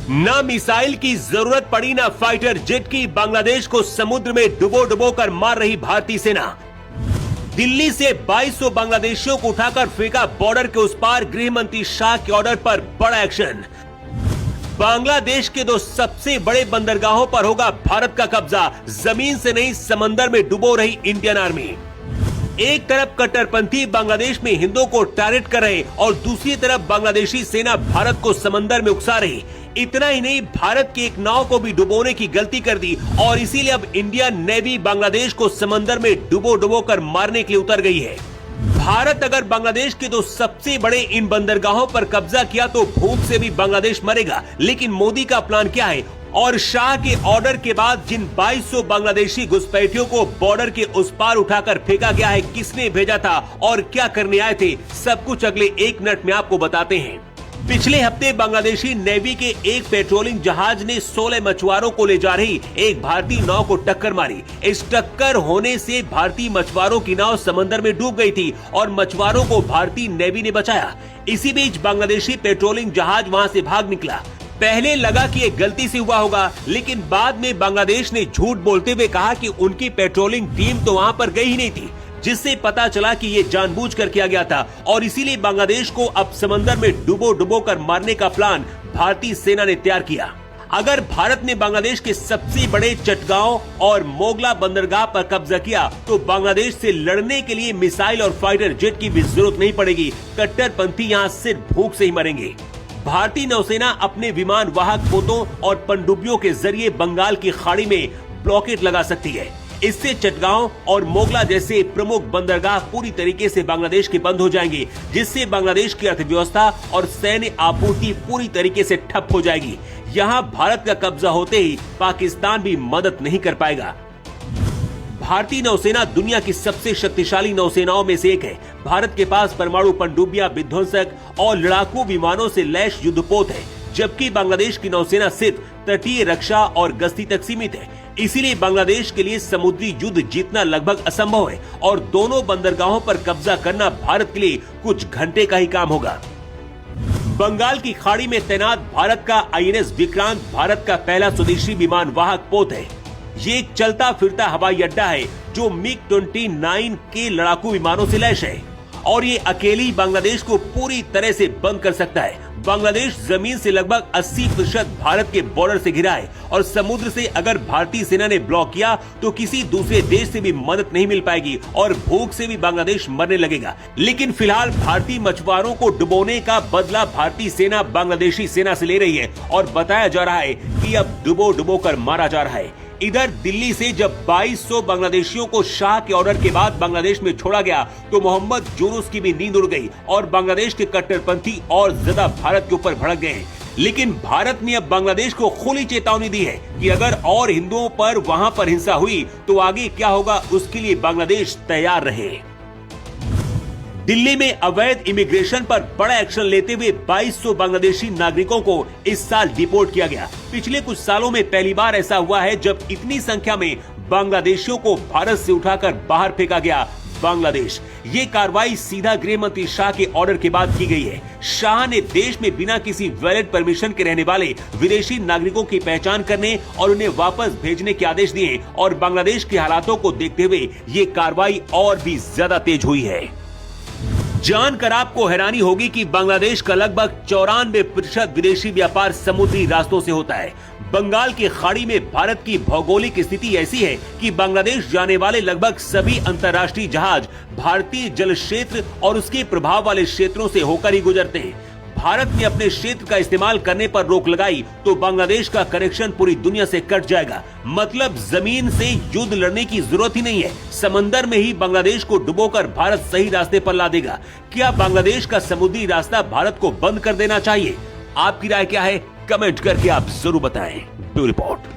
ना मिसाइल की जरूरत पड़ी ना फाइटर जेट की, बांग्लादेश को समुद्र में डुबो डुबो कर मार रही भारतीय सेना। दिल्ली से 2200 बांग्लादेशियों को उठाकर फेंका बॉर्डर के उस पार, गृह मंत्री शाह के ऑर्डर पर बड़ा एक्शन। बांग्लादेश के 2 सबसे बड़े बंदरगाहों पर होगा भारत का कब्जा, जमीन से नहीं समंदर में डुबो रही इंडियन आर्मी। एक तरफ कट्टरपंथी बांग्लादेश में हिंदुओं को टारगेट कर रहे और दूसरी तरफ बांग्लादेशी सेना भारत को समंदर में उकसा रही। इतना ही नहीं, भारत की एक नाव को भी डुबोने की गलती कर दी और इसीलिए अब इंडियन नेवी बांग्लादेश को समंदर में डुबो डुबो कर मारने के लिए उतर गई है। भारत अगर बांग्लादेश के 2 सबसे बड़े इन बंदरगाहों पर कब्जा किया तो भूख से भी बांग्लादेश मरेगा। लेकिन मोदी का प्लान क्या है और शाह के ऑर्डर के बाद जिन 2200 बांग्लादेशी घुसपैठियों को बॉर्डर के उस पार उठाकर फेंका गया है, किसने भेजा था और क्या करने आए थे, सब कुछ अगले 1 मिनट में आपको बताते हैं। पिछले हफ्ते बांग्लादेशी नेवी के एक पेट्रोलिंग जहाज ने 16 मछुआरों को ले जा रही एक भारतीय नाव को टक्कर मारी। इस टक्कर होने से भारतीय मछुआरों की नाव समंदर में डूब गई थी और मछुआरों को भारतीय नेवी ने बचाया। इसी बीच बांग्लादेशी पेट्रोलिंग जहाज वहां से भाग निकला। पहले लगा कि ये गलती से हुआ होगा, लेकिन बाद में बांग्लादेश ने झूठ बोलते हुए कहा कि उनकी पेट्रोलिंग टीम तो वहां पर गई ही नहीं थी, जिससे पता चला कि ये जानबूझकर किया गया था और इसीलिए बांग्लादेश को अब समंदर में डुबो डुबो कर मारने का प्लान भारतीय सेना ने तैयार किया। अगर भारत ने बांग्लादेश के सबसे बड़े चटगांव और मोगला बंदरगाह पर कब्जा किया तो बांग्लादेश से लड़ने के लिए मिसाइल और फाइटर जेट की भी जरूरत नहीं पड़ेगी। कट्टरपंथी यहाँ सिर्फ भूख से ही मरेंगे। भारतीय नौसेना अपने विमान वाहक पोतों और पनडुब्बियों के जरिए बंगाल की खाड़ी में ब्लॉकेट लगा सकती है। इससे चटगांव और मोगला जैसे प्रमुख बंदरगाह पूरी तरीके से बांग्लादेश के बंद हो जाएंगे, जिससे बांग्लादेश की अर्थव्यवस्था और सैन्य आपूर्ति पूरी तरीके से ठप हो जाएगी। यहाँ भारत का कब्जा होते ही पाकिस्तान भी मदद नहीं कर पाएगा। भारतीय नौसेना दुनिया की सबसे शक्तिशाली नौसेनाओं में से एक है। भारत के पास परमाणु पनडुब्बियां, विध्वंसक और लड़ाकू विमानों से लैस युद्धपोत है, जबकि बांग्लादेश की नौसेना सिर्फ तटीय रक्षा और गश्ती तक सीमित है। इसीलिए बांग्लादेश के लिए समुद्री युद्ध जीतना लगभग असंभव है और दोनों बंदरगाहों पर कब्जा करना भारत के लिए कुछ घंटे का ही काम होगा। बंगाल की खाड़ी में तैनात भारत का INS विक्रांत भारत का पहला स्वदेशी विमान वाहक पोत है। ये एक चलता फिरता हवाई अड्डा है जो MiG-29 के लड़ाकू विमानों से लैस है और ये अकेली बांग्लादेश को पूरी तरह से बंद कर सकता है। बांग्लादेश जमीन से लगभग 80% भारत के बॉर्डर से घिरा है और समुद्र से अगर भारतीय सेना ने ब्लॉक किया तो किसी दूसरे देश से भी मदद नहीं मिल पाएगी और भूख से भी बांग्लादेश मरने लगेगा। लेकिन फिलहाल भारतीय मछुआरों को डुबोने का बदला भारतीय सेना बांग्लादेशी सेना से ले रही है और बताया जा रहा है कि अब डुबो डुबो कर मारा जा रहा है। इधर दिल्ली से जब 2200 बांग्लादेशियों को शाह के ऑर्डर के बाद बांग्लादेश में छोड़ा गया तो मोहम्मद यूनुस की भी नींद उड़ गई और बांग्लादेश के कट्टरपंथी और ज्यादा भारत के ऊपर भड़क गए। लेकिन भारत ने अब बांग्लादेश को खुली चेतावनी दी है कि अगर और हिंदुओं पर वहां पर हिंसा हुई तो आगे क्या होगा, उसके लिए बांग्लादेश तैयार रहे। दिल्ली में अवैध इमिग्रेशन पर बड़ा एक्शन लेते हुए 2200 बांग्लादेशी नागरिकों को इस साल डिपोर्ट किया गया। पिछले कुछ सालों में पहली बार ऐसा हुआ है जब इतनी संख्या में बांग्लादेशियों को भारत से उठाकर बाहर फेंका गया बांग्लादेश। ये कार्रवाई सीधा गृह मंत्री शाह के ऑर्डर के बाद की गई है। शाह ने देश में बिना किसी वैलिड परमिशन के रहने वाले विदेशी नागरिकों की पहचान करने और उन्हें वापस भेजने के आदेश दिए और बांग्लादेश के हालातों को देखते हुए ये कार्रवाई और भी ज्यादा तेज हुई है। जानकर आपको हैरानी होगी कि बांग्लादेश का लगभग 94% विदेशी व्यापार समुद्री रास्तों से होता है। बंगाल की खाड़ी में भारत की भौगोलिक स्थिति ऐसी है कि बांग्लादेश जाने वाले लगभग सभी अंतर्राष्ट्रीय जहाज भारतीय जल क्षेत्र और उसके प्रभाव वाले क्षेत्रों से होकर ही गुजरते हैं। भारत ने अपने क्षेत्र का इस्तेमाल करने पर रोक लगाई तो बांग्लादेश का कनेक्शन पूरी दुनिया से कट जाएगा। मतलब जमीन से युद्ध लड़ने की जरूरत ही नहीं है, समंदर में ही बांग्लादेश को डुबोकर भारत सही रास्ते पर ला देगा। क्या बांग्लादेश का समुद्री रास्ता भारत को बंद कर देना चाहिए? आपकी राय क्या है? कमेंट करके आप जरूर बताएं। Bureau report.